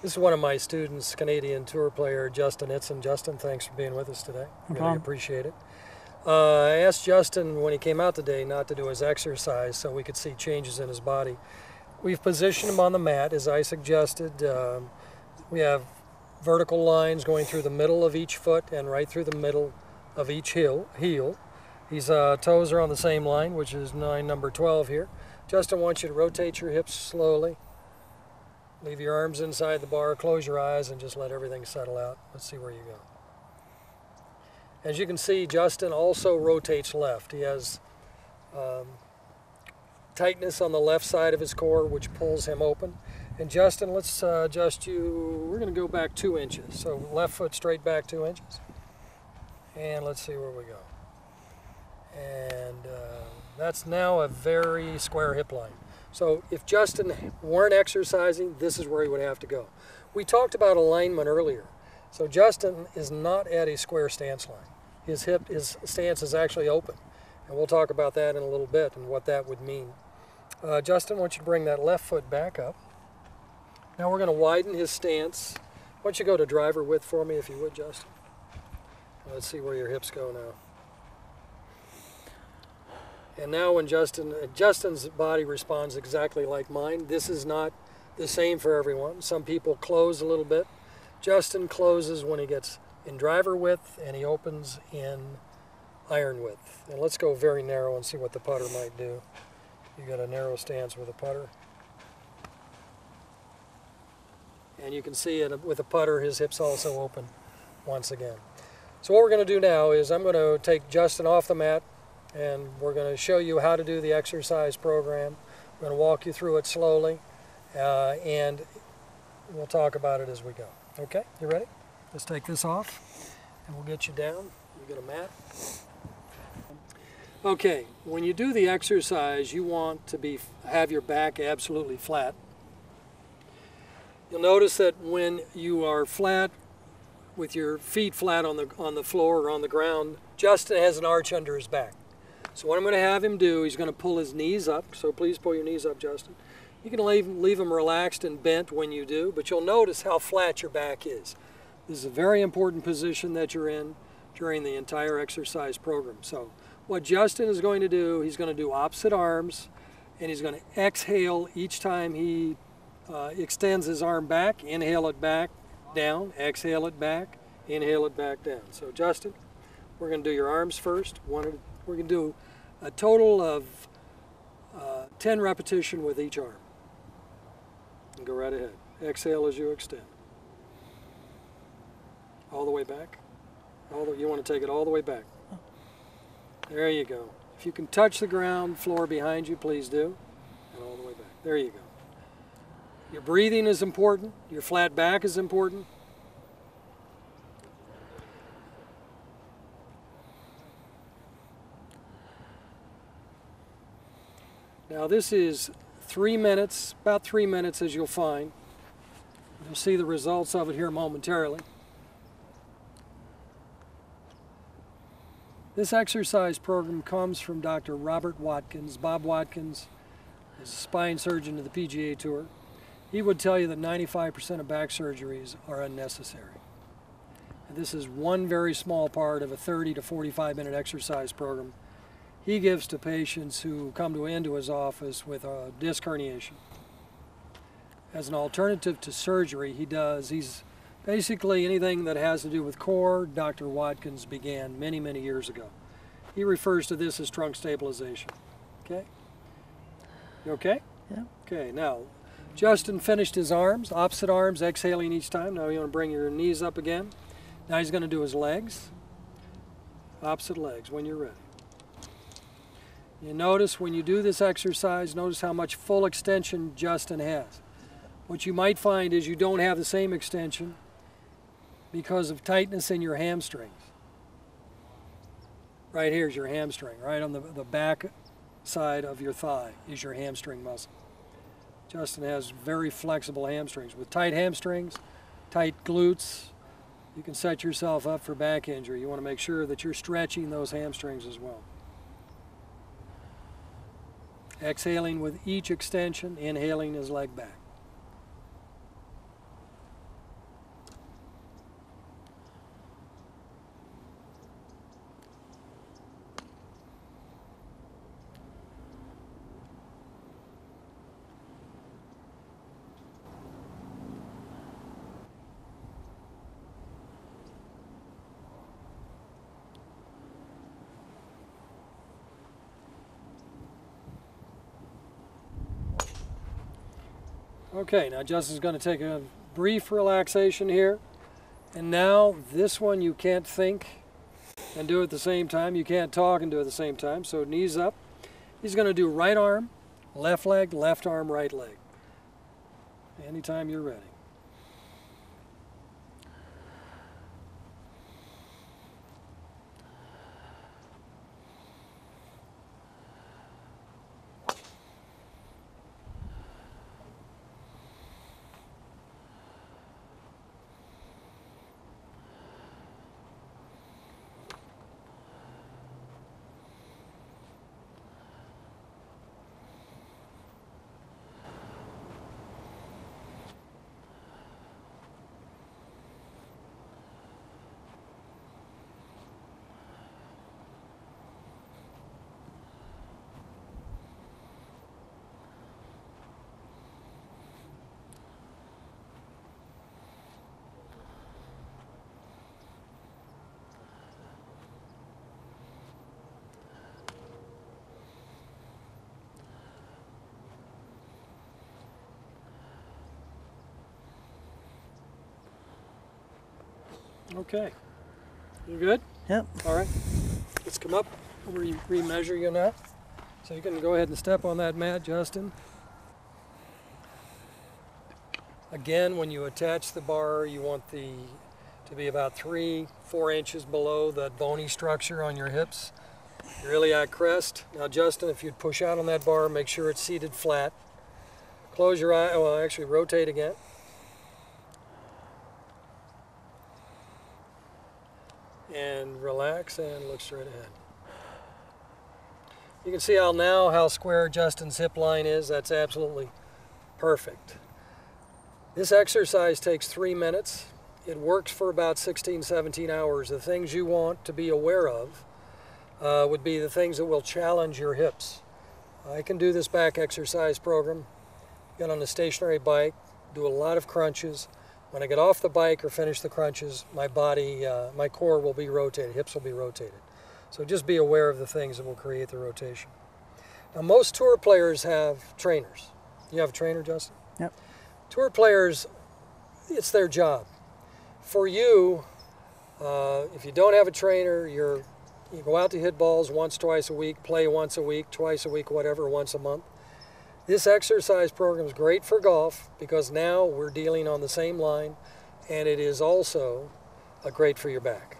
This is one of my students, Canadian tour player Justin Itzen. Justin, thanks for being with us today. Really appreciate it. I asked Justin when he came out today not to do his exercise so we could see changes in his body. We've positioned him on the mat as I suggested. We have vertical lines going through the middle of each foot and right through the middle of each heel. His toes are on the same line, which is number 12 here. Justin wants you to rotate your hips slowly. Leave your arms inside the bar, close your eyes, and just let everything settle out. Let's see where you go. As you can see, Justin also rotates left. He has tightness on the left side of his core, which pulls him open. And Justin, let's adjust you. We're going to go back 2 inches. So left foot straight back 2 inches. And let's see where we go. And that's now a very square hip line. So if Justin weren't exercising, this is where he would have to go. We talked about alignment earlier. So Justin is not at a square stance line. His stance is actually open. And we'll talk about that in a little bit and what that would mean. Justin, I want you to bring that left foot back up. Now we're going to widen his stance. Why don't you go to driver width for me if you would, Justin. Let's see where your hips go now. And now when Justin's body responds exactly like mine. This is not the same for everyone. Some people close a little bit. Justin closes when he gets in driver width and he opens in iron width. And let's go very narrow and see what the putter might do. You got a narrow stance with a putter. And you can see it with a putter, his hips also open once again. So what we're going to do now is I'm going to take Justin off the mat, and we're going to show you how to do the exercise program. We're going to walk you through it slowly, and we'll talk about it as we go. Okay, you ready? Let's take this off, and we'll get you down. You get a mat. Okay, when you do the exercise, you want to have your back absolutely flat. You'll notice that when you are flat, with your feet flat on the floor or on the ground, Justin has an arch under his back. So what I'm going to have him do, he's going to pull his knees up. So please pull your knees up, Justin. You can leave them relaxed and bent when you do, but you'll notice how flat your back is. This is a very important position that you're in during the entire exercise program. So what Justin is going to do, he's going to do opposite arms, and he's going to exhale each time he extends his arm back. Inhale it back, down, exhale it back, inhale it back down. So Justin, we're going to do your arms first. We're going to do a total of 10 repetitions with each arm. And go right ahead. Exhale as you extend. All the way back. You want to take it all the way back. There you go. If you can touch the ground floor behind you, please do. And all the way back. There you go. Your breathing is important. Your flat back is important. Now this is 3 minutes, about 3 minutes as you'll find. You'll see the results of it here momentarily. This exercise program comes from Dr. Robert Watkins. Bob Watkins is a spine surgeon to the PGA Tour. He would tell you that 95% of back surgeries are unnecessary. And this is one very small part of a 30 to 45 minute exercise program he gives to patients who come into his office with a disc herniation. As an alternative to surgery, he's basically anything that has to do with core. Dr. Watkins began many, many years ago. He refers to this as trunk stabilization. Okay? You okay? Yeah. Okay, now Justin finished his arms, opposite arms, exhaling each time. Now you want to bring your knees up again. Now he's going to do his legs, opposite legs when you're ready. You notice when you do this exercise, notice how much full extension Justin has. What you might find is you don't have the same extension because of tightness in your hamstrings. Right here is your hamstring. Right on the back side of your thigh is your hamstring muscle. Justin has very flexible hamstrings. With tight hamstrings, tight glutes, you can set yourself up for back injury. You want to make sure that you're stretching those hamstrings as well. Exhaling with each extension, inhaling his leg back. Okay, now Justin's going to take a brief relaxation here. And now this one you can't think and do it at the same time. You can't talk and do it at the same time. So knees up. He's going to do right arm, left leg, left arm, right leg. Anytime you're ready. Okay. You good? Yep. All right. Let's come up. We'll re-measure you now. So you can go ahead and step on that mat, Justin. Again, when you attach the bar, you want to be about 3-4 inches below that bony structure on your hips. Iliac crest. Now, Justin, if you'd push out on that bar, make sure it's seated flat. Close your eye. Well, actually, rotate again. And relax and look straight ahead. You can see how square Justin's hip line is. That's absolutely perfect. This exercise takes 3 minutes. It works for about 16-17 hours. The things you want to be aware of would be the things that will challenge your hips. I can do this back exercise program. Get on a stationary bike, do a lot of crunches. When I get off the bike or finish the crunches, my body, my core will be rotated, hips will be rotated. So just be aware of the things that will create the rotation. Now, most tour players have trainers. You have a trainer, Justin? Yep. Tour players, it's their job. For you, if you don't have a trainer, you go out to hit balls once, twice a week, play once a week, twice a week, whatever, once a month. This exercise program is great for golf because now we're dealing on the same line, and it is also great for your back.